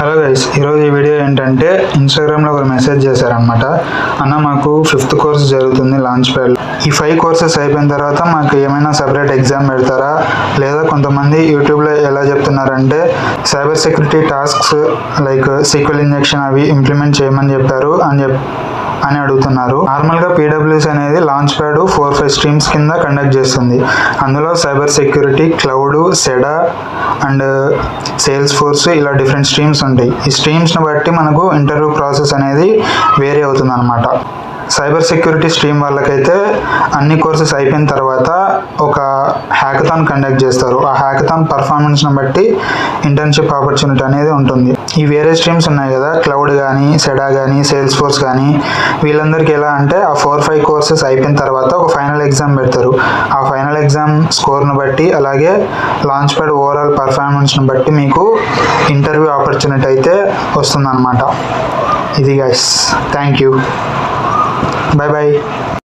Hello guys, ఈరోజు ఈ video ఏంటంటే ఇన్స్టాగ్రామ్లో ఒక మెసేజ్ చేశారనమాట. అన్న మాకు 5th కోర్స్ జరుగుతుంది లాంచ్ ప్యాడ్. ఈ 5 కోర్సెస్ అయిపోయిన తర్వాత మాకు ఏమైనా సపరేట్ ఎగ్జామ్ పెడతారా, లేదా కొంతమంది యూట్యూబ్లో ఎలా చెప్తున్నారంటే cyber security tasks like SQL injection అవి ఇంప్లిమెంట్ చేయమని చెప్పారు అని అడుగుతున్నారు. నార్మల్గా పీడబ్ల్యూసీ అనేది లాంచ్ ప్యాడ్ 4-5 స్ట్రీమ్స్ కింద కండక్ట్ చేస్తుంది. అందులో సైబర్ సెక్యూరిటీ, క్లౌడ్, సెడా అండ్ సేల్స్ ఫోర్స్ ఇలా డిఫరెంట్ స్ట్రీమ్స్ ఉంటాయి. ఈ స్ట్రీమ్స్ని బట్టి మనకు ఇంటర్వ్యూ ప్రాసెస్ అనేది వేరీ అవుతుంది అనమాట. సైబర్ సెక్యూరిటీ స్ట్రీమ్ వాళ్ళకైతే అన్ని కోర్సెస్ అయిపోయిన తర్వాత ఒక హ్యాకథాన్ కండక్ట్ చేస్తారు. ఆ హ్యాకథాన్ పర్ఫార్మెన్స్ని బట్టి ఇంటర్న్షిప్ ఆపర్చునిటీ అనేది ఉంటుంది. ఈ వేరే స్ట్రీమ్స్ ఉన్నాయి కదా, క్లౌడ్ కానీ, సెడా కానీ, సేల్స్ ఫోర్స్ కానీ, వీళ్ళందరికీ ఎలా అంటే ఆ 4-5 కోర్సెస్ అయిపోయిన తర్వాత ఒక ఫైనల్ ఎగ్జామ్ పెడతారు. ఆ ఫైనల్ ఎగ్జామ్ స్కోర్ను బట్టి అలాగే లాంచ్ ప్యాడ్ ఓవరాల్ పర్ఫార్మెన్స్ని బట్టి మీకు ఇంటర్వ్యూ ఆపర్చునిటీ అయితే వస్తుందన్నమాట. ఇది guys, thank you. Bye bye.